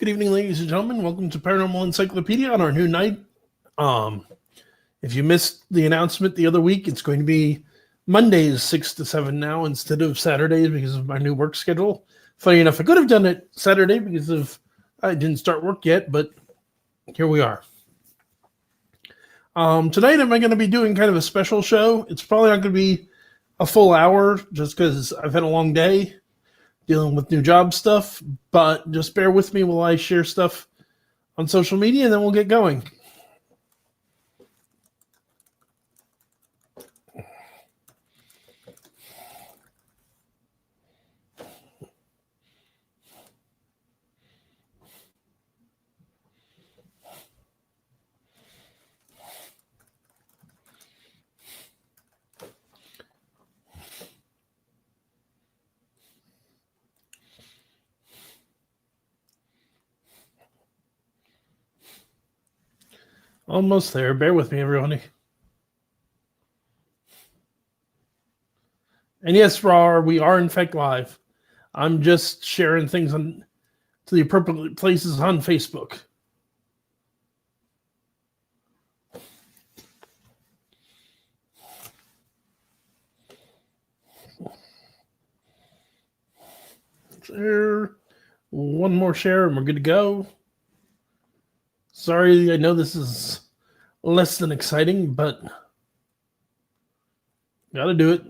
Good evening, ladies and gentlemen. Welcome to Paranormal Encyclopedia on our new night. If you missed the announcement the other week, it's going to be Mondays 6 to 7 now instead of Saturdays because of my new work schedule. Funny enough, I could have done it Saturday because I didn't start work yet, but here we are. Tonight, am I going to be doing kind of a special show? It's probably not going to be a full hour just because I've had a long day dealing with new job stuff, but just bear with me while I share stuff on social media and then we'll get going. Almost there. Bear with me, everyone. And yes, we are in fact live. I'm just sharing things to the appropriate places on Facebook. Share. One more share and we're good to go. Sorry, I know this is less than exciting, but gotta do it.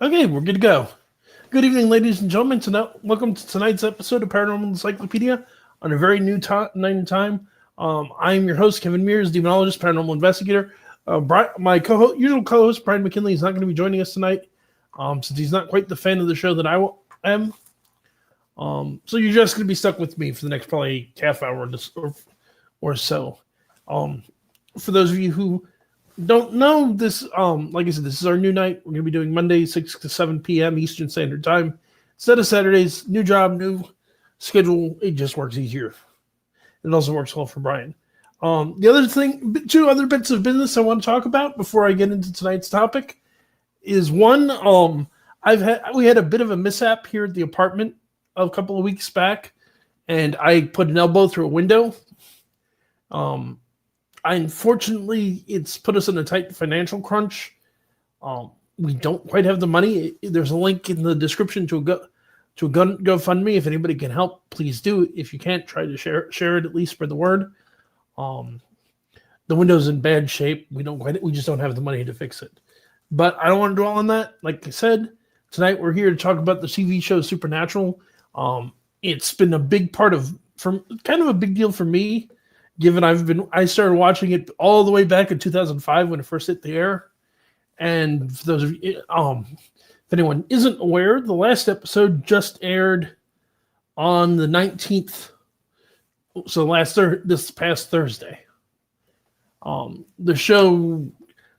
Okay, we're good to go. Good evening, ladies and gentlemen. Welcome to tonight's episode of Paranormal Encyclopedia on a very new night and time. I'm your host, Kevin Mears, demonologist, paranormal investigator. My usual co-host, Brian McKinley, is not going to be joining us tonight since he's not quite the fan of the show that I am. So you're just going to be stuck with me for the next probably half hour or so. For those of you who don't know this, like I said, this is our new night. We're going to be doing Monday, 6 to 7 p.m. Eastern Standard Time. Instead of Saturdays, new job, new schedule. It just works easier. It also works well for Brian. The other thing, two other bits of business I want to talk about before I get into tonight's topic is one, we had a bit of a mishap here at the apartment a couple of weeks back, and I put an elbow through a window. Unfortunately, it's put us in a tight financial crunch. We don't quite have the money. There's a link in the description to a GoFundMe. If anybody can help, please do. If you can't, try to share it, at least spread the word. The window's in bad shape. We just don't have the money to fix it. But I don't want to dwell on that. Like I said, tonight we're here to talk about the TV show Supernatural. It's been a big part kind of a big deal for me, given I started watching it all the way back in 2005 when it first hit the air. And for those of you, if anyone isn't aware, the last episode just aired on the 19th. So this past Thursday. The show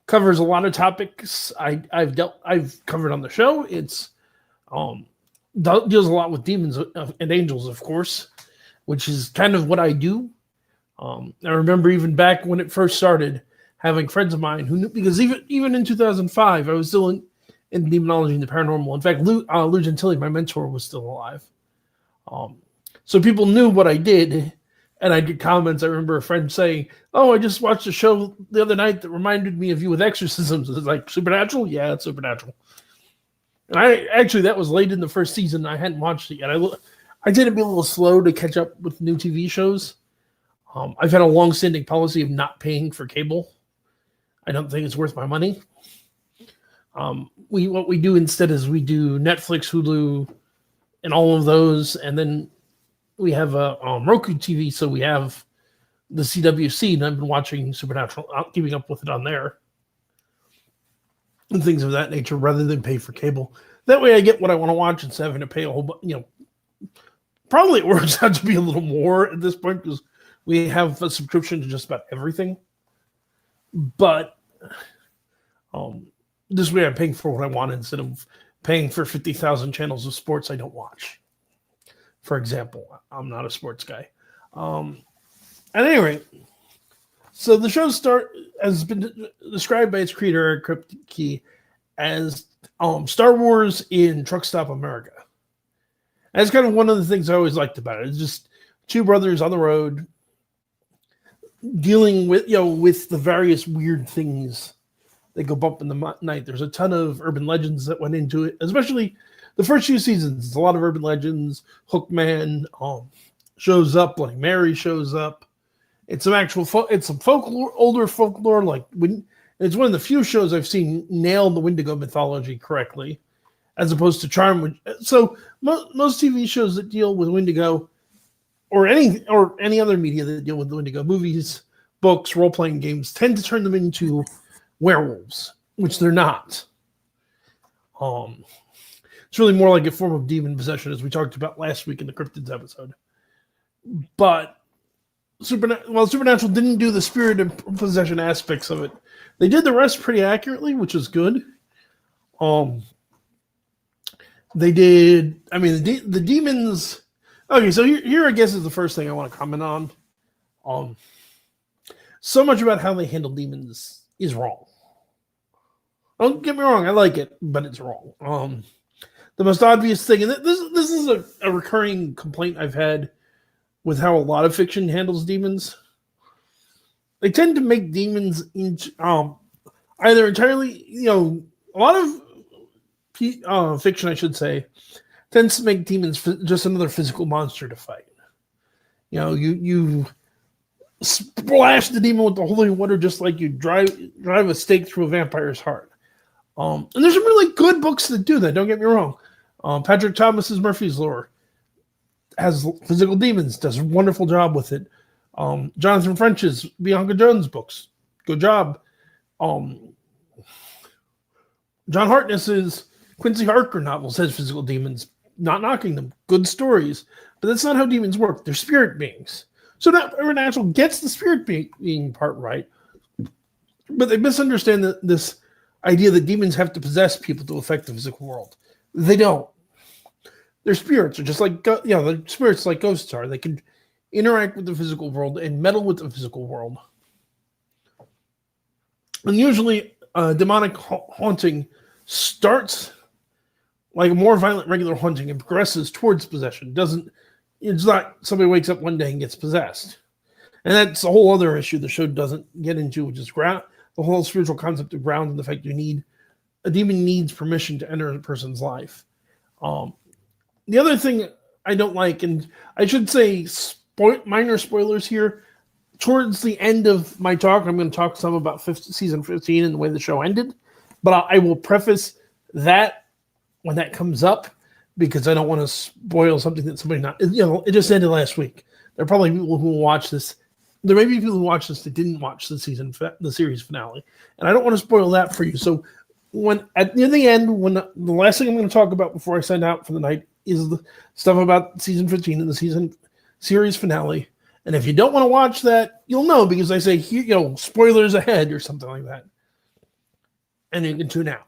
covers a lot of topics I've covered on the show. It's deals a lot with demons and angels, of course, which is kind of what I do. I remember even back when it first started, having friends of mine who knew, because even in 2005, I was still in demonology and the paranormal. In fact, Lou Gentili, my mentor, was still alive. So people knew what I did, and I get comments. I remember a friend saying, "Oh, I just watched a show the other night that reminded me of you with exorcisms." It's like, Supernatural? Yeah, it's Supernatural. And that was late in the first season. I hadn't watched it yet. I tend to be a little slow to catch up with new TV shows. I've had a long-standing policy of not paying for cable. I don't think it's worth my money. What we do instead is we do Netflix, Hulu, and all of those, and then we have a Roku TV, so we have the CWC, and I've been watching Supernatural, keeping up with it on there, and things of that nature, rather than pay for cable. That way I get what I want to watch instead of having to pay a whole probably it works out to be a little more at this point because we have a subscription to just about everything. But this way I'm paying for what I want instead of paying for 50,000 channels of sports I don't watch. For example, I'm not a sports guy. At any rate, so the show has been described by its creator Eric Kripke as Star Wars in Truck Stop America. And that's kind of one of the things I always liked about it. It's just two brothers on the road dealing with with the various weird things that go bump in the night. There's a ton of urban legends that went into it, especially the first few seasons. It's a lot of urban legends. Hookman shows up, like Mary shows up. It's some actual it's some folklore, older folklore. Like it's one of the few shows I've seen nail the Windigo mythology correctly, as opposed to Charm. So most TV shows that deal with Windigo, or any other media that deal with the Windigo, movies, books, role playing games, tend to turn them into werewolves, which they're not. It's really more like a form of demon possession, as we talked about last week in the Cryptids episode. But Supernatural didn't do the spirit and possession aspects of it. They did the rest pretty accurately, which is good. They did. I mean, the demons. Okay, so here I guess is the first thing I want to comment on. So much about how they handle demons is wrong. Don't get me wrong, I like it, but it's wrong. The most obvious thing, and this is a recurring complaint I've had with how a lot of fiction handles demons. They tend to make demons into either entirely, a lot of fiction, I should say, tends to make demons just another physical monster to fight. You splash the demon with the holy water just like you drive a stake through a vampire's heart. And there's some really good books that do that, don't get me wrong. Patrick Thomas's Murphy's Law has physical demons, does a wonderful job with it. Jonathan French's Bianca Jones books, good job. John Hartness's Quincy Harker novels has physical demons, not knocking them, good stories, but that's not how demons work. They're spirit beings. So Supernatural gets the spirit being part right, but they misunderstand this idea that demons have to possess people to affect the physical world. They don't. Their spirits are just like, the spirits like ghosts are. They can interact with the physical world and meddle with the physical world. And usually, demonic haunting starts like a more violent regular haunting and progresses towards possession. It's not somebody wakes up one day and gets possessed. And that's a whole other issue the show doesn't get into, which is the whole spiritual concept of ground and the fact a demon needs permission to enter a person's life. The other thing I don't like, and I should say minor spoilers here, towards the end of my talk, I'm going to talk some about season 15 and the way the show ended, but I will preface that when that comes up, because I don't want to spoil something that somebody it just ended last week. There are probably people who will watch this. There may be people who watch this that didn't watch the series finale, and I don't want to spoil that for you. So near the end, the last thing I'm going to talk about before I sign out for the night is the stuff about season 15 and the series finale. And if you don't want to watch that, you'll know because I say, spoilers ahead or something like that. And you can tune out.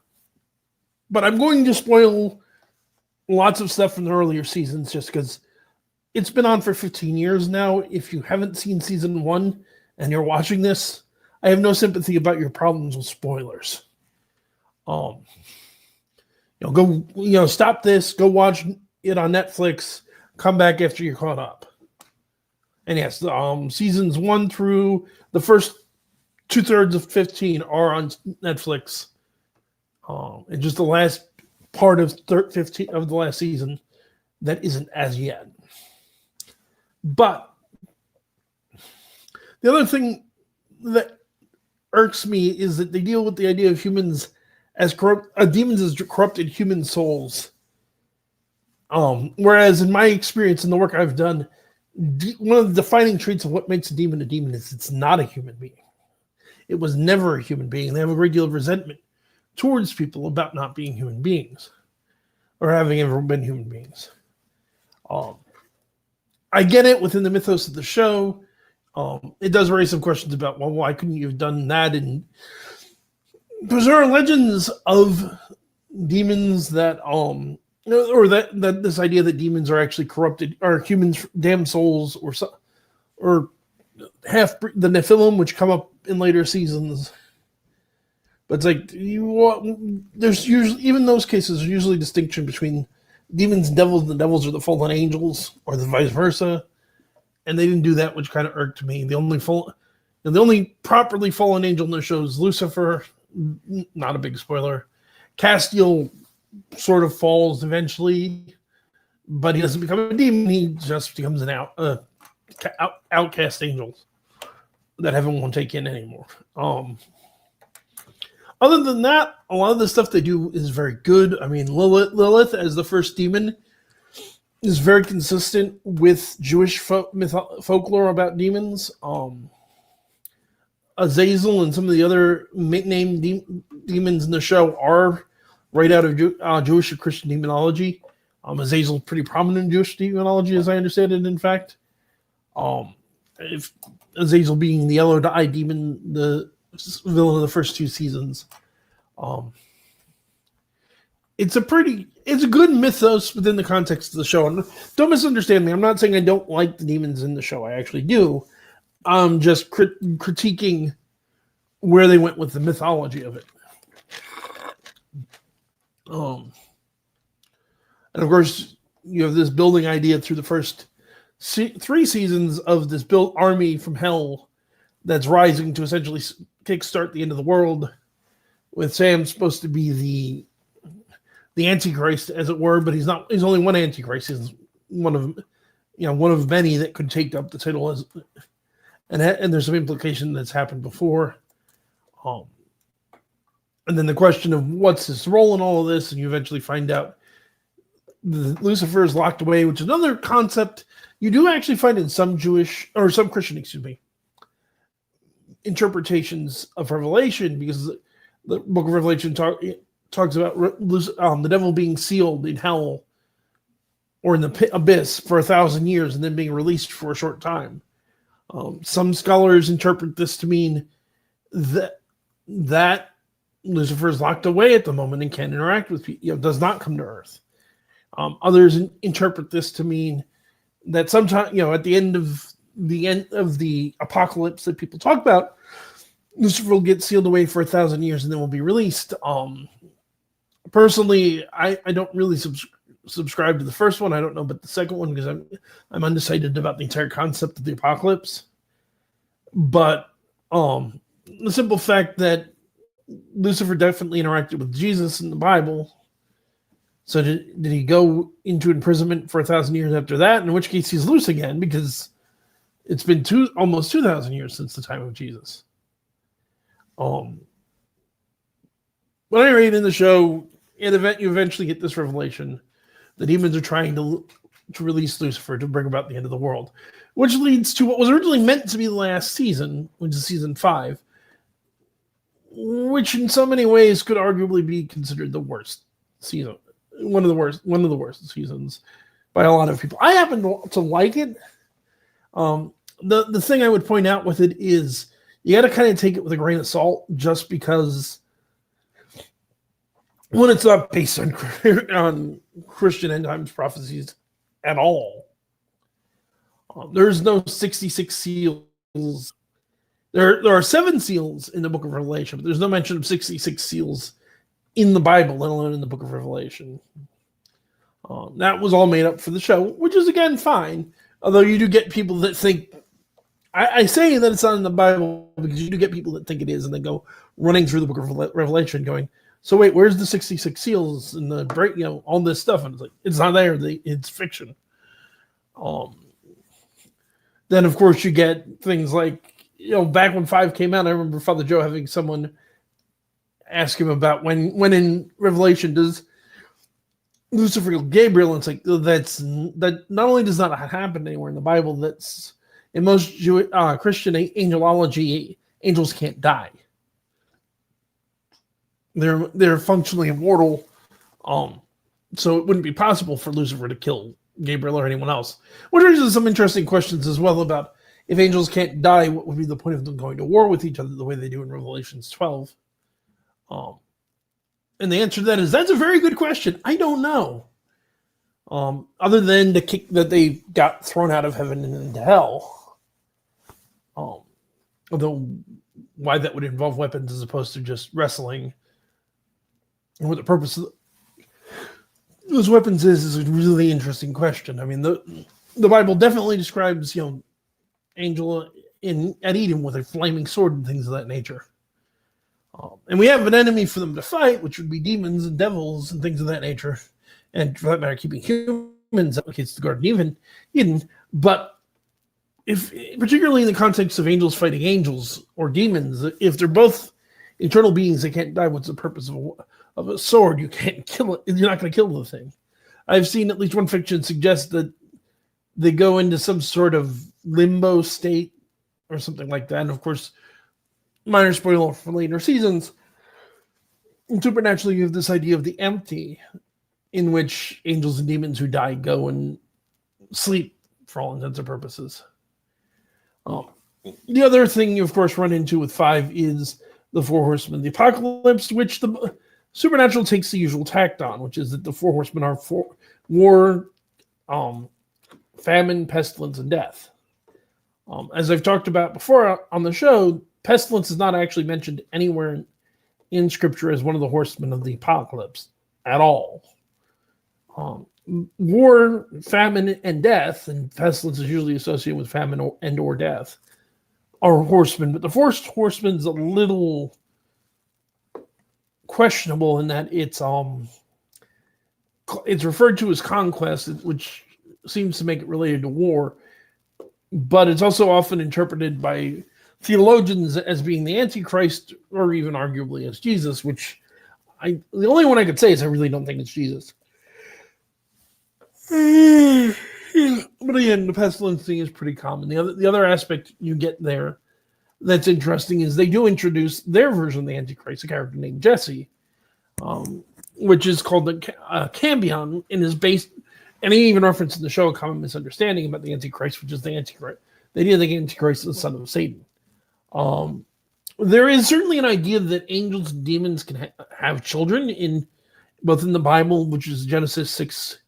But I'm going to spoil lots of stuff from the earlier seasons just because it's been on for 15 years now. If you haven't seen season 1 and you're watching this, I have no sympathy about your problems with spoilers. Stop this, go watch it on Netflix, come back after you're caught up. And yes, seasons 1 through the first 2/3 of 15 are on Netflix. And just the last part of 15 of the last season that isn't as yet. But the other thing that irks me is that they deal with the idea of humans as demons as corrupted human souls. Whereas in my experience in the work I've done, one of the defining traits of what makes a demon is it's not a human being. It was never a human being. They have a great deal of resentment towards people about not being human beings or having ever been human beings. I get it within the mythos of the show. It does raise some questions about, well, why couldn't you have done that? Because there are legends of demons that, or that this idea that demons are actually corrupted, or humans' damned souls, or so, or the Nephilim, which come up in later seasons. But it's like there's usually, even in those cases, there's usually distinction between demons and devils. The devils are the fallen angels, or the vice versa. And they didn't do that, which kind of irked me. The only properly fallen angel in the show is Lucifer. Not a big spoiler. Castiel sort of falls eventually, but he doesn't become a demon. He just becomes an outcast angel that heaven won't take in anymore. Other than that, a lot of the stuff they do is very good. I mean, Lilith as the first demon is very consistent with Jewish folklore about demons. Azazel and some of the other named demons in the show are right out of Jewish or Christian demonology. Azazel is pretty prominent in Jewish demonology, as I understand it, in fact. If Azazel being the yellow-eyed demon, the villain of the first 2 seasons. It's a good mythos within the context of the show. And don't misunderstand me. I'm not saying I don't like the demons in the show. I actually do. I'm just critiquing where they went with the mythology of it. And of course, you have this building idea through the first 3 seasons of this built army from hell that's rising to essentially kickstart the end of the world, with Sam supposed to be the Antichrist, as it were, but he's not. He's only one Antichrist. He's one of many that could take up the title as. And there's some implication that's happened before. And then the question of what's his role in all of this, and you eventually find out Lucifer is locked away, which is another concept you do actually find in some Jewish, or some Christian, interpretations of Revelation, because the book of Revelation talks about the devil being sealed in hell or in the abyss for 1,000 years and then being released for a short time. Some scholars interpret this to mean that Lucifer is locked away at the moment and can't interact with people, does not come to Earth. Others interpret this to mean that sometime, at the end of the apocalypse that people talk about, Lucifer will get sealed away for 1,000 years and then will be released. Personally, I don't really subscribe to the first one. I don't know about the second one because I'm undecided about the entire concept of the apocalypse. But the simple fact that Lucifer definitely interacted with Jesus in the Bible. So did he go into imprisonment for 1,000 years after that? In which case he's loose again, because it's been almost 2,000 years since the time of Jesus. When I read in the show, you eventually get this revelation. The demons are trying to release Lucifer to bring about the end of the world, which leads to what was originally meant to be the last season, which is season 5, which in so many ways could arguably be considered the worst season, one of the worst seasons by a lot of people. I happen to like it. The thing I would point out with it is you got to kind of take it with a grain of salt, just because when it's not based on Christian end times prophecies at all. There's no 66 seals. There are 7 seals in the book of Revelation, but there's no mention of 66 seals in the Bible, let alone in the book of Revelation. That was all made up for the show, which is, again, fine. Although you do get people that think, I say that it's not in the Bible because you do get people that think it is, and they go running through the book of Revelation going, so wait, where's the 66 seals and the break, all this stuff? And it's like, it's not there. It's fiction. Then, of course, you get things like, back when 5 came out, I remember Father Joe having someone ask him about when in Revelation does Lucifer kill Gabriel, and it's like, that not only does not happen anywhere in the Bible, that's in most Christian angelology, angels can't die. They're functionally immortal, so it wouldn't be possible for Lucifer to kill Gabriel or anyone else. Which raises some interesting questions as well about if angels can't die, what would be the point of them going to war with each other the way they do in Revelations 12? And the answer to that is, that's a very good question. I don't know. Other than the kick that they got thrown out of heaven and into hell. Although why that would involve weapons as opposed to just wrestling, and what the purpose of those weapons is a really interesting question. I mean, the Bible definitely describes, angel at Eden with a flaming sword and things of that nature. And we have an enemy for them to fight, which would be demons and devils and things of that nature. And for that matter, keeping humans out against the Garden Eden. But if, particularly in the context of angels fighting angels or demons, if they're both eternal beings, they can't die. What's the purpose of a sword? You can't kill it. You're not going to kill the thing. I've seen at least one fiction suggest that they go into some sort of limbo state or something like that. And of course, minor spoiler for later seasons, in Supernatural, you have this idea of the empty, in which angels and demons who die go and sleep for all intents and purposes. The other thing you, of course, run into with 5 is the Four Horsemen of the Apocalypse, which the Supernatural takes the usual tact on, which is that the Four Horsemen are war, famine, pestilence, and death. As I've talked about before on the show, pestilence is not actually mentioned anywhere in Scripture as one of the horsemen of the apocalypse at all. War, famine, and death, and pestilence is usually associated with famine or death, are horsemen. But the first horseman is a little questionable in that it's referred to as conquest, which seems to make it related to war, but it's also often interpreted by theologians as being the Antichrist, or even arguably as Jesus, which the only one I could say is I really don't think it's Jesus. But again, the pestilence thing is pretty common. The other aspect you get there that's interesting is they do introduce their version of the Antichrist, a character named Jesse, which is called the Cambion, and is based, and he even referenced in the show a common misunderstanding about the Antichrist, which is the Antichrist. The idea that the Antichrist is the son of Satan. There is certainly an idea that angels and demons can have children in both in the Bible, which is Genesis 6.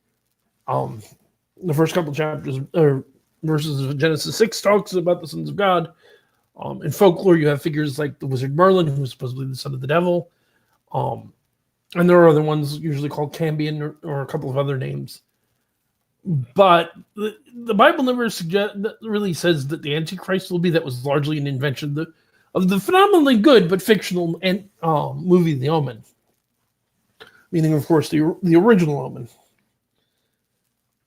The first couple chapters or verses of Genesis 6 talks about the sons of God. In folklore, you have figures like the wizard Merlin, who is supposedly the son of the devil. And there are other ones usually called Cambion or a couple of other names. But the Bible never really says that the Antichrist will be. That was largely an invention of the phenomenally good but fictional movie The Omen. Meaning, of course, the original Omen.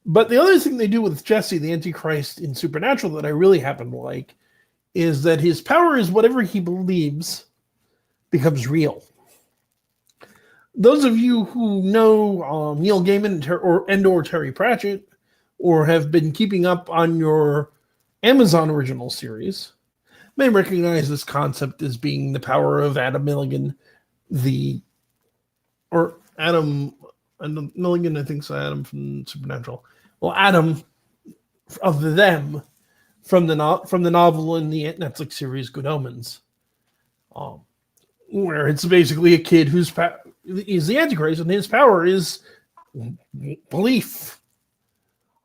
But the other thing they do with Jesse, the Antichrist in Supernatural, that I really happen to like, is that his power is whatever he believes becomes real. Those of you who know Neil Gaiman or Terry Pratchett, or have been keeping up on your Amazon original series, may recognize this concept as being the power of Adam Milligan, Adam Milligan, I think so, Adam from Supernatural. Well, Adam of them from the novel and the Netflix series Good Omens, where it's basically a kid whose is the Antichrist, and his power is belief.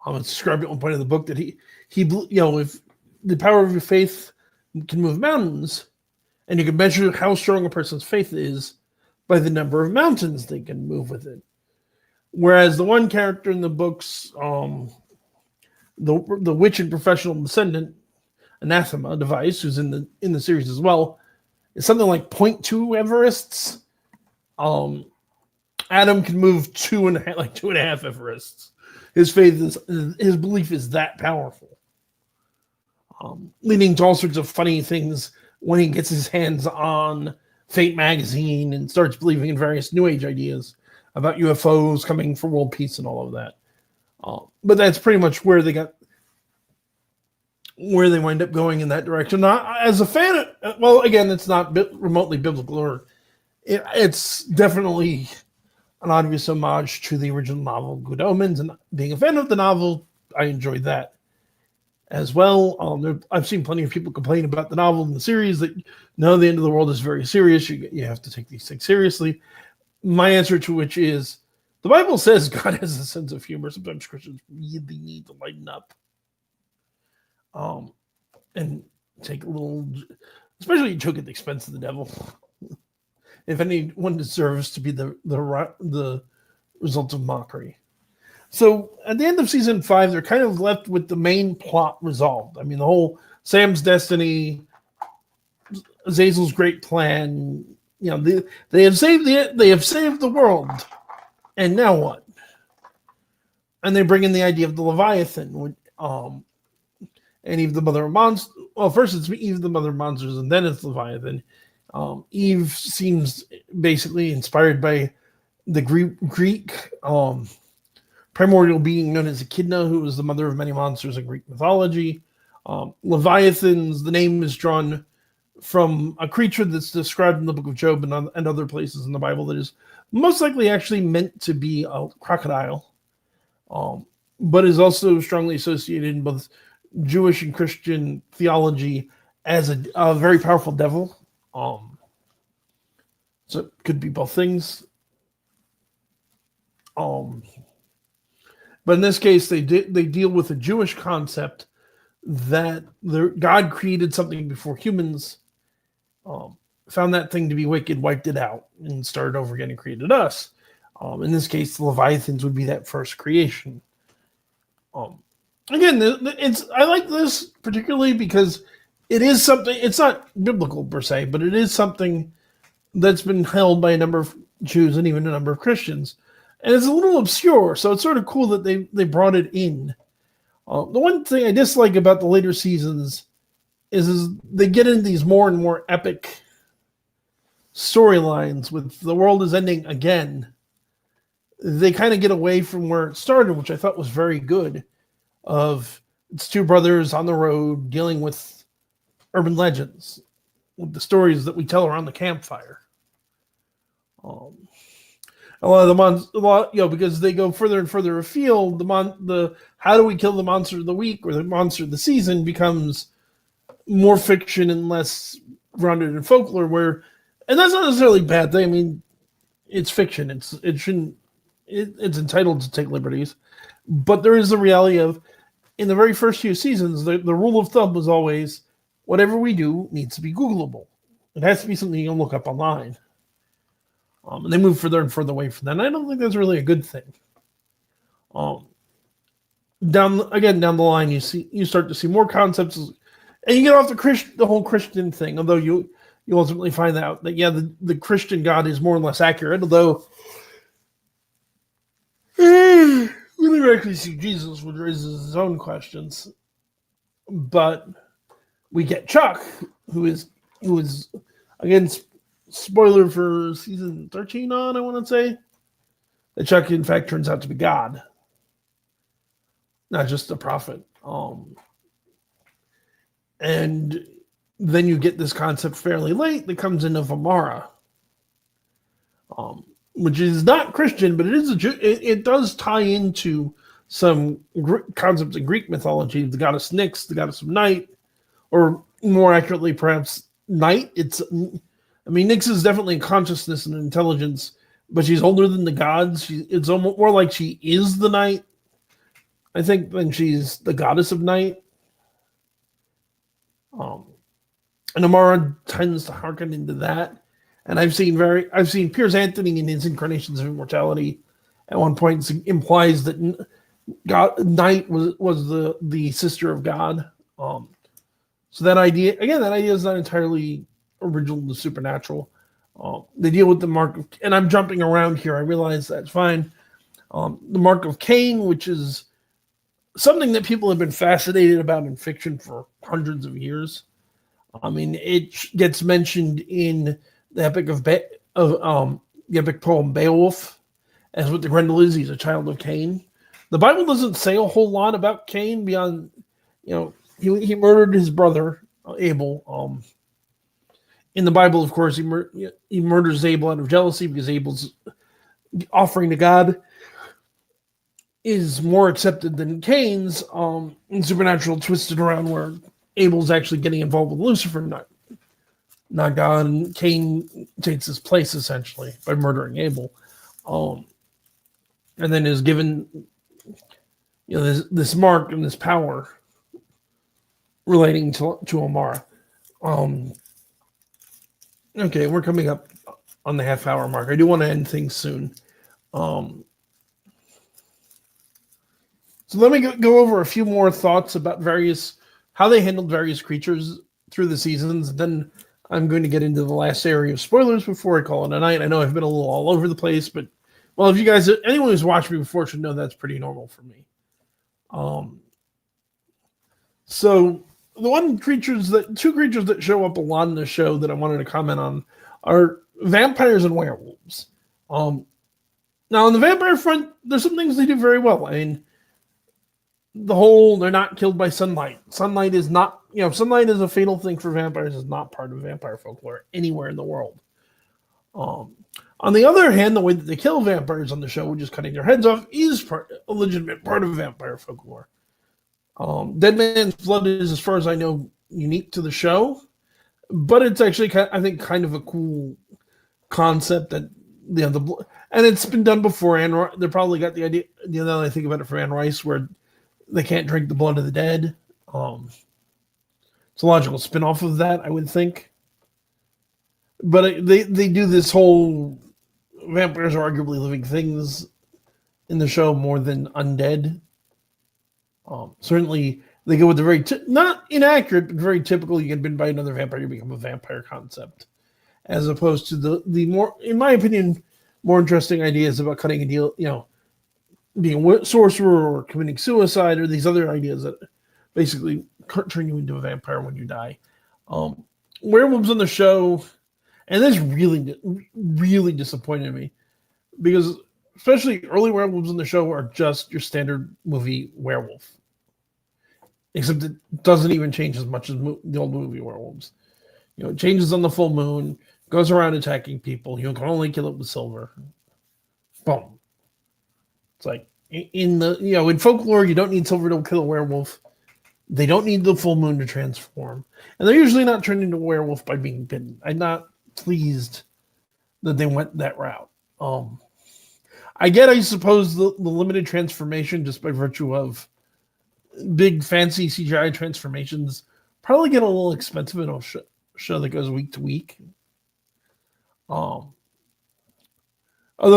It's described at one point in the book that he if the power of your faith can move mountains, and you can measure how strong a person's faith is by the number of mountains they can move with it. Whereas the one character in the books, the witch and professional descendant, Anathema Device, who's in the series as well, is something like 0.2 Everests. Adam can move 2.5 Everests. His belief is that powerful, leading to all sorts of funny things when he gets his hands on Fate magazine and starts believing in various New Age ideas about UFOs coming for world peace and all of that. But that's pretty much where they wind up going in that direction. As a fan, again, it's not remotely biblical, or it's definitely an obvious homage to the original novel Good Omens, and being a fan of the novel, I enjoyed that as well. I've seen plenty of people complain about the novel and the series that no, the end of the world is very serious. You have to take these things seriously. My answer to which is, the Bible says God has a sense of humor. Sometimes Christians really need to lighten up. And take a little, especially you choke at the expense of the devil. If anyone deserves to be the result of mockery. So at the end of season 5, they're kind of left with the main plot resolved. I mean, the whole Sam's destiny, Azazel's great plan. You know, they have saved the world, and now what? And they bring in the idea of the Leviathan, and Eve the mother of monsters. Well, first it's Eve the mother of monsters, and then it's Leviathan. Eve seems basically inspired by the Greek primordial being known as Echidna, who was the mother of many monsters in Greek mythology. Leviathans, the name is drawn from a creature that's described in the book of Job and other places in the Bible that is most likely actually meant to be a crocodile, but is also strongly associated in both Jewish and Christian theology as a very powerful devil. So it could be both things. But in this case, they deal with a Jewish concept that God created something before humans, found that thing to be wicked, wiped it out, and started over again and created us. In this case, the Leviathans would be that first creation. Again, I like this particularly because it is something. It's not biblical per se, but it is something that's been held by a number of Jews and even a number of Christians. And it's a little obscure, so it's sort of cool that they brought it in. The one thing I dislike about the later seasons is they get into these more and more epic storylines with the world is ending again. They kind of get away from where it started, which I thought was very good. Of it's two brothers on the road dealing with urban legends, with the stories that we tell around the campfire. A lot of because they go further and further afield. The how do we kill the monster of the week or the monster of the season becomes more fiction and less grounded in folklore. And that's not necessarily a bad thing. I mean, it's fiction. It's entitled to take liberties, but there is the reality of in the very first few seasons, the rule of thumb was always whatever we do needs to be Googleable. It has to be something you can look up online. And they move further and further away from that. And I don't think that's really a good thing. Down the line, you start to see more concepts, and you get off the whole Christian thing. Although you ultimately find out that the Christian God is more or less accurate. Although we never actually see Jesus, which raises his own questions. But we get Chuck, who is again. Spoiler for season 13 on, I want to say, that Chuck, in fact, turns out to be God, not just a prophet. And then you get this concept fairly late that comes in of Amara, which is not Christian, but it does tie into some concepts in Greek mythology, the goddess Nyx, the goddess of night, or more accurately, perhaps, night. Nyx is definitely consciousness and intelligence, but she's older than the gods. It's almost more like she is the night, I think, than she's the goddess of night. And Amara tends to hearken into that. And I've seen Piers Anthony in his Incarnations of Immortality at one point implies that night was the sister of God. So that idea is not entirely original to supernatural. They deal with the Mark of, and I'm jumping around here. I realize that's fine. The Mark of Kane, which is something that people have been fascinated about in fiction for hundreds of years. I mean, it gets mentioned in the epic the epic poem Beowulf, as what the Grendel is. He's a child of Cain. The Bible doesn't say a whole lot about Cain beyond, he murdered his brother Abel. In the Bible, of course, he murders Abel out of jealousy because Abel's offering to God is more accepted than Cain's. In Supernatural, twisted around where Abel's actually getting involved with Lucifer, not God, and Cain takes his place essentially by murdering Abel, and then is given this mark and this power relating to Amara. Um, okay, we're coming up on the half-hour mark. I do want to end things soon. Um, so let me go over a few more thoughts about how they handled various creatures through the seasons. Then I'm going to get into the last area of spoilers before I call it a night. I know I've been a little all over the place, but well, if you guys, anyone who's watched me before should know that's pretty normal for me. So the two creatures that show up a lot in the show that I wanted to comment on are vampires and werewolves. Now on the vampire front, there's some things they do very well. I mean, they're not killed by sunlight. Sunlight is not, sunlight is a fatal thing for vampires. Is not part of vampire folklore anywhere in the world. On the other hand, the way that they kill vampires on the show, which is cutting their heads off, is a legitimate part of vampire folklore. Dead Man's Blood is, as far as I know, unique to the show, but it's actually, I think, kind of a cool concept that and it's been done before. And they probably got the idea. Now I think about it from Anne Rice, where they can't drink the blood of the dead. It's a logical spin-off of that, I would think. But they do this whole vampires are arguably living things in the show more than undead. Certainly, they go with the very not inaccurate, but very typical. You get bitten by another vampire, you become a vampire concept, as opposed to the more, in my opinion, more interesting ideas about cutting a deal. Being a sorcerer or committing suicide, or these other ideas that basically turn you into a vampire when you die. Werewolves on the show, and this really, really disappointed me, because especially early werewolves on the show are just your standard movie werewolf. Except it doesn't even change as much as the old movie werewolves. It changes on the full moon, goes around attacking people. You can only kill it with silver. Boom. It's like in folklore, you don't need silver to kill a werewolf. They don't need the full moon to transform, and they're usually not turned into a werewolf by being bitten. I'm not pleased that they went that route. I suppose, the limited transformation, just by virtue of big fancy CGI transformations, probably get a little expensive in a show that goes week to week. Although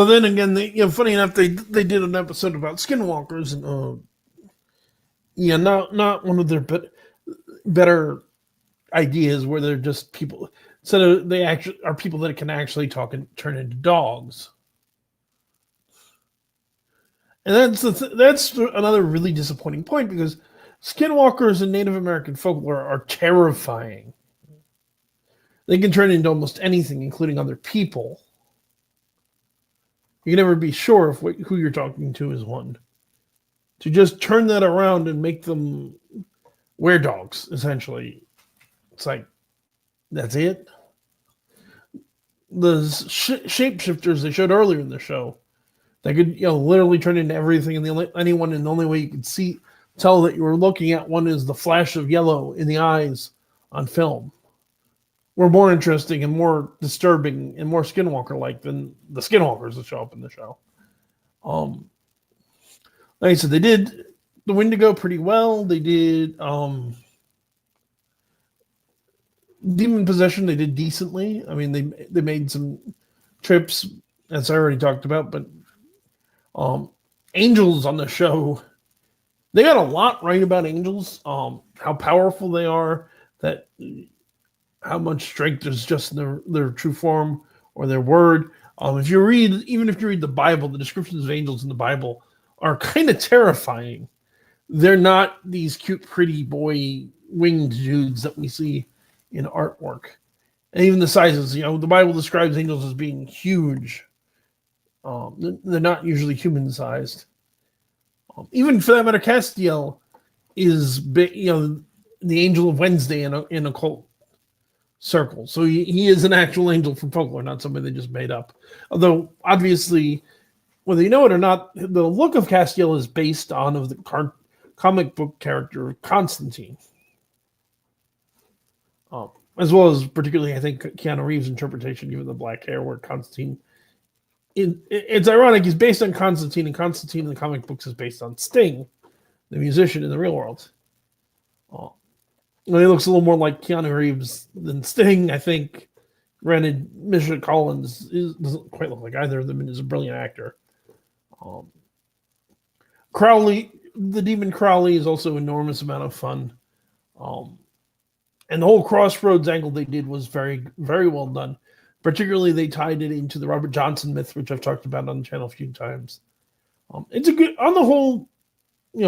then again, funny enough, they did an episode about Skinwalkers, and not one of their better ideas, where they're just people. So they actually are people that can actually talk and turn into dogs. And that's another really disappointing point, because Skinwalkers in Native American folklore are terrifying. They can turn into almost anything, including other people. You can never be sure if who you're talking to is one. To just turn that around and make them were-dogs, essentially, it's like, that's it. The shapeshifters they showed earlier in the show, they could, literally turn into everything and anyone, and the only way you could tell that you were looking at one is the flash of yellow in the eyes on film, were more interesting and more disturbing and more Skinwalker-like than the Skinwalkers that show up in the show. Like I said, they did the Windigo pretty well. They did Demon Possession. They did decently. I mean, they made some trips, as I already talked about, but angels on the show, they got a lot right about angels. How powerful they are, that how much strength there's just in their true form or their word. Even if you read the Bible, the descriptions of angels in the Bible are kind of terrifying. They're not these cute, pretty boy winged dudes that we see in artwork. And even the sizes, the Bible describes angels as being huge. They're not usually human-sized. Even for that matter, Castiel is big, the angel of Wednesday in occult circles. So he is an actual angel from folklore, not somebody they just made up. Although, obviously, whether you know it or not, the look of Castiel is based on the comic book character Constantine. As well as, particularly, I think, Keanu Reeves' interpretation, even the black hair, where Constantine... It's ironic, he's based on Constantine, and Constantine in the comic books is based on Sting, the musician in the real world. Well, he looks a little more like Keanu Reeves than Sting, I think. Granted, Misha Collins doesn't quite look like either of them and is a brilliant actor. Um, Crowley, the Demon Crowley, is also an enormous amount of fun. Um, and the whole Crossroads angle they did was very, very well done. Particularly, they tied it into the Robert Johnson myth, which I've talked about on the channel a few times. It's a good, on the whole,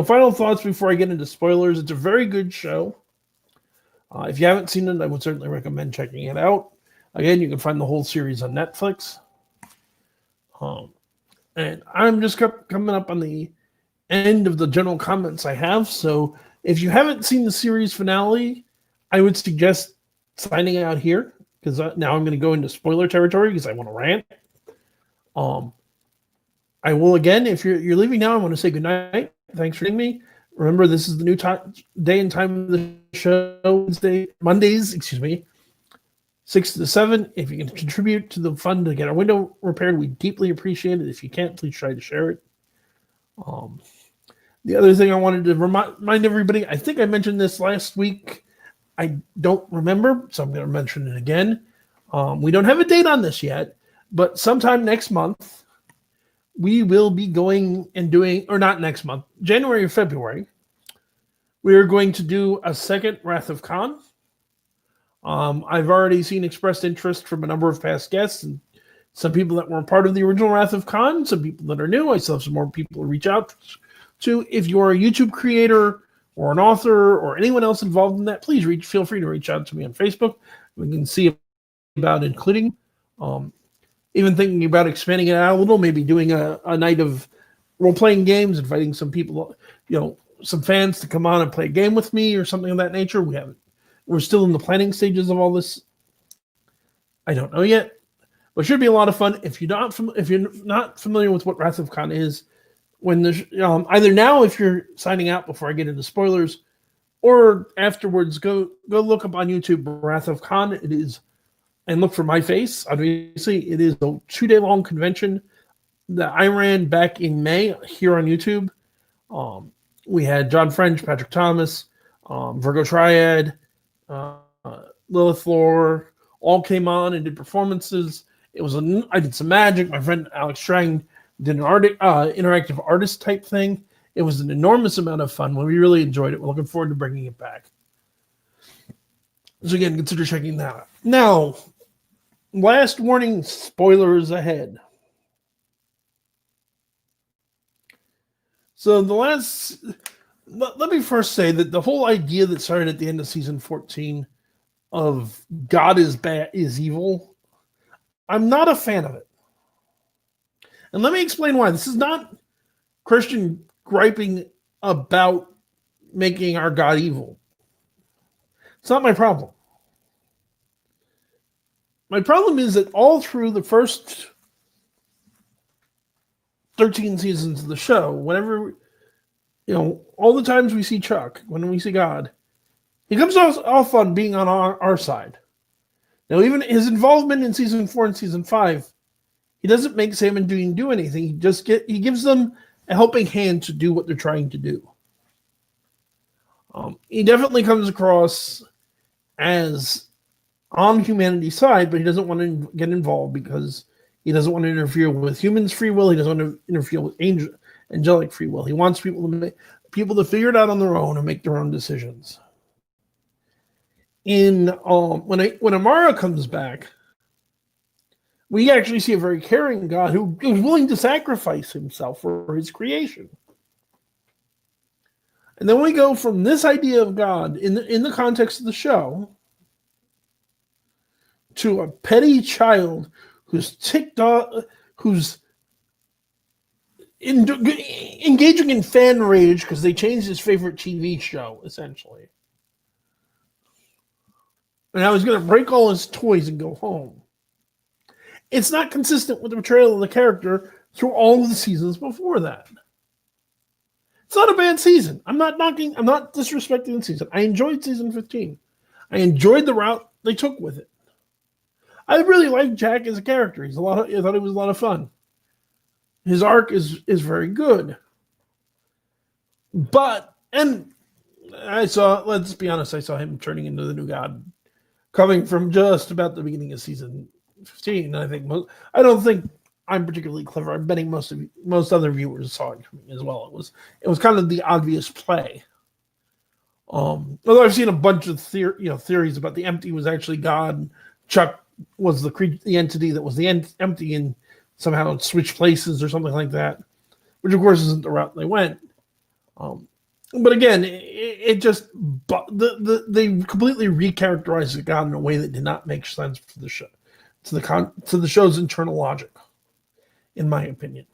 final thoughts before I get into spoilers. It's a very good show. If you haven't seen it, I would certainly recommend checking it out. Again, you can find the whole series on Netflix. And I'm just coming up on the end of the general comments I have. So if you haven't seen the series finale, I would suggest signing out here, because now I'm going to go into spoiler territory because I want to rant. I will again, if you're leaving now, I want to say good night. Thanks for joining me. Remember, this is the new day and time of the show, Mondays, 6 to 7. If you can contribute to the fund to get our window repaired, we deeply appreciate it. If you can't, please try to share it. The other thing I wanted to remind everybody, I think I mentioned this last week. I don't remember, so I'm going to mention it again. We don't have a date on this yet, but sometime next month, we will be going and doing, or not next month, January or February, we are going to do a second Wrath of Khan. I've already seen expressed interest from a number of past guests and some people that were part of the original Wrath of Khan, some people that are new. I still have some more people to reach out to. If you're a YouTube creator or an author or anyone else involved in that, please feel free to reach out to me on Facebook. We can see about including, even thinking about expanding it out a little, maybe doing a night of role-playing games, inviting some people, some fans to come on and play a game with me or something of that nature. We're still in the planning stages of all this. I don't know yet, but it should be a lot of fun. If you're not familiar with what Wrath of Khan is, when either now, if you're signing out before I get into spoilers, or afterwards, go look up on YouTube Wrath of Khan. It is, and look for my face. Obviously, it is a 2-day-long convention that I ran back in May here on YouTube. We had John French, Patrick Thomas, Virgo Triad, Lilith Lore, all came on and did performances. I did some magic. My friend Alex Strang did an interactive artist type thing. It was an enormous amount of fun. We really enjoyed it. We're looking forward to bringing it back. So again, consider checking that out. Now, last warning, spoilers ahead. So let me first say that the whole idea that started at the end of season 14 of God is bad, is evil, I'm not a fan of it. And let me explain why. This is not Christian griping about making our God evil. It's not my problem. My problem is that all through the first 13 seasons of the show, whenever, all the times we see Chuck, when we see God, he comes off on being on our side. Now, even his involvement in season 4 and season 5, he doesn't make Sam and Dean do anything. He gives them a helping hand to do what they're trying to do. He definitely comes across as on humanity's side, but he doesn't want to get involved because he doesn't want to interfere with humans' free will. He doesn't want to interfere with angelic free will. He wants people to figure it out on their own and make their own decisions. When Amara comes back, we actually see a very caring God who is willing to sacrifice himself for his creation. And then we go from this idea of God in the context of the show to a petty child who's ticked off, who's engaging in fan rage because they changed his favorite TV show, essentially. And I was going to break all his toys and go home. It's not consistent with the portrayal of the character through all of the seasons before that. It's not a bad season. I'm not disrespecting the season. I enjoyed season 15. I enjoyed the route they took with it. I really liked Jack as a character. I thought he was a lot of fun. His arc is very good. And let's be honest, I saw him turning into the new god coming from just about the beginning of season 15. I don't think I'm particularly clever. I'm betting most other viewers saw it coming as well. It was kind of the obvious play. Although I've seen a bunch of theories about the empty was actually God, Chuck was the entity that was the empty and somehow switched places or something like that, which of course isn't the route they went. But again, it just they completely recharacterized the God in a way that did not make sense for the show, to the show's internal logic, in my opinion.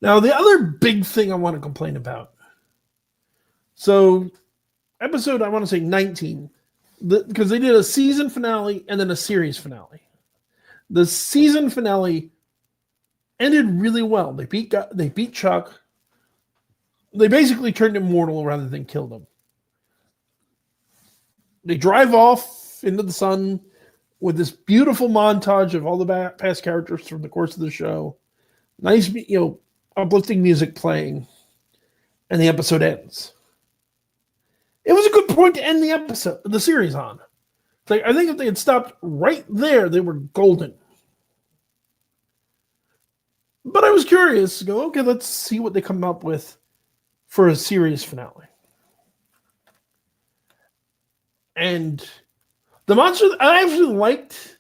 Now, the other big thing I want to complain about. So, episode, I want to say 19, because they did a season finale and then a series finale. The season finale ended really well. They beat Chuck. They basically turned him mortal rather than killed him. They drive off into the sun with this beautiful montage of all the past characters from the course of the show. Nice, uplifting music playing, and the episode ends. It was a good point to end the series on. I think if they had stopped right there, they were golden. But I was curious to go, okay, let's see what they come up with for a series finale. And the monster, I actually liked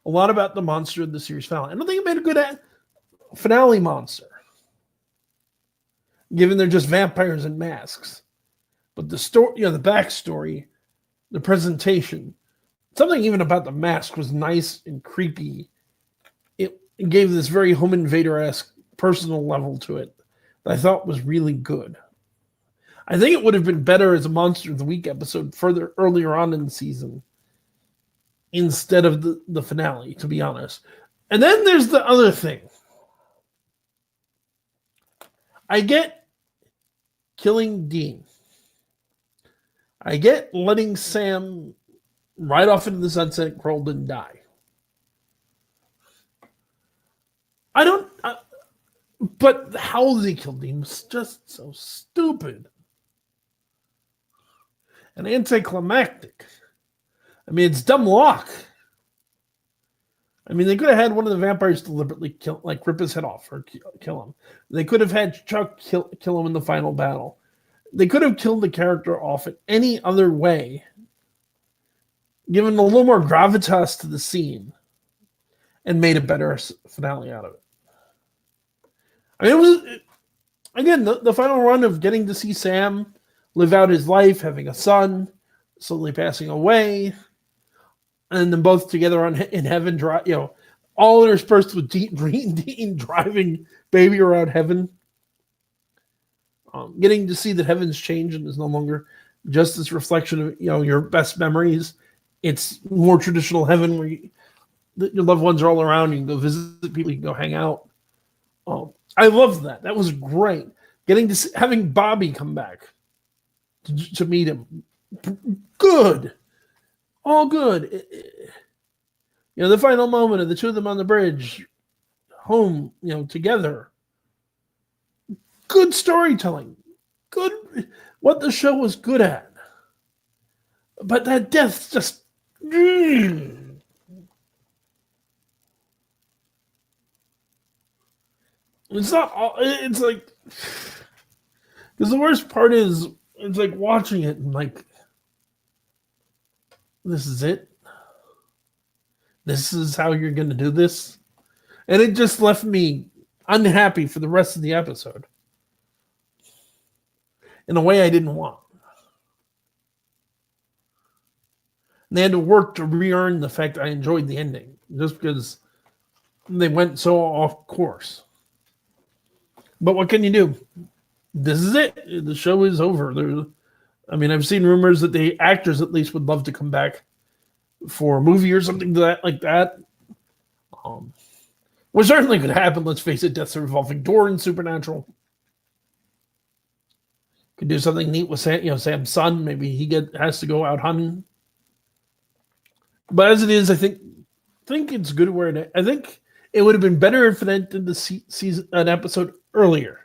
a lot about the monster of the series finale. I don't think it made a good finale monster, given they're just vampires and masks. But the story, the backstory, the presentation, something even about the mask was nice and creepy. It gave this very Home Invader-esque personal level to it that I thought was really good. I think it would have been better as a Monster of the Week episode further earlier on in the season instead of the finale, to be honest. And then there's the other thing. I get killing Dean. I get letting Sam ride off into the sunset, crawled and die. But how they killed him was just so stupid and anticlimactic. I mean, it's dumb luck. I mean, they could have had one of the vampires deliberately rip his head off or kill him. They could have had Chuck kill him in the final battle. They could have killed the character off in any other way, given a little more gravitas to the scene, and made a better finale out of it. I mean, again, the final run of getting to see Sam live out his life, having a son, slowly passing away, and then both together in heaven, all interspersed with Dean driving baby around heaven. Getting to see that heaven's changed and is no longer just this reflection of your best memories. It's more traditional heaven where your loved ones are all around. You can go visit people. You can go hang out. I loved that. That was great. Getting to having Bobby come back to meet him. Good. All good. The final moment of the two of them on the bridge, home, together. Good storytelling. Good. What the show was good at. But that death just... It's not... It's like... Because the worst part is, it's like watching it and this is it? This is how you're going to do this? And it just left me unhappy for the rest of the episode. In a way I didn't want. And they had to work to re-earn the fact I enjoyed the ending. Just because they went so off course. But what can you do? This is it. The show is over. I've seen rumors that the actors at least would love to come back for a movie or something like that. Which certainly could happen. Let's face it, Death's a revolving door in Supernatural. Could do something neat with Sam's son. Maybe he has to go out hunting. But as it is, I think it's good where it. I think it would have been better if it ended the season an episode earlier.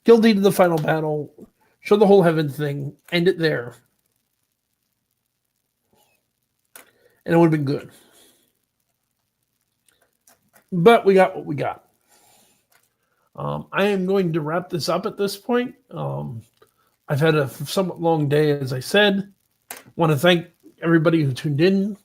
Kill Dean in the final battle. show the whole heaven thing, end it there. And it would have been good. But we got what we got. I am going to wrap this up at this point. I've had a somewhat long day, as I said. Want to thank everybody who tuned in.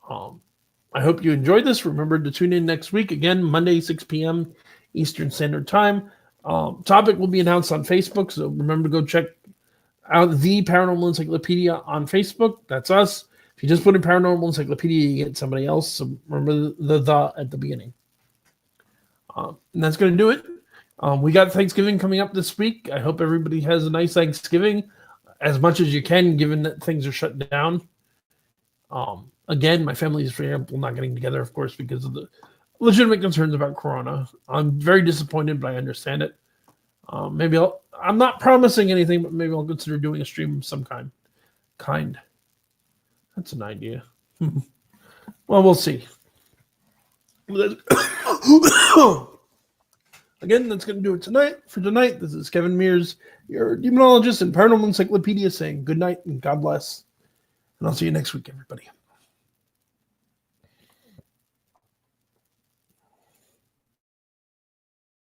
I hope you enjoyed this. Remember to tune in next week. Again, Monday, 6 p.m. Eastern Standard Time. Topic will be announced on Facebook, so remember to go check out the Paranormal Encyclopedia on Facebook. That's us. If you just put in Paranormal Encyclopedia, you get somebody else. So remember the at the beginning. And that's going to do it. We got Thanksgiving coming up this week. I hope everybody has a nice Thanksgiving as much as you can, given that things are shut down. Again, my family is, for example, not getting together, of course, because of the legitimate concerns about Corona. I'm very disappointed, but I understand it. I'm not promising anything, but maybe I'll consider doing a stream of some kind. That's an idea. Well, we'll see. Again, that's going to do it tonight. For tonight, this is Kevin Mears, your demonologist and Paranormal Encyclopedia, saying good night and God bless. And I'll see you next week, everybody.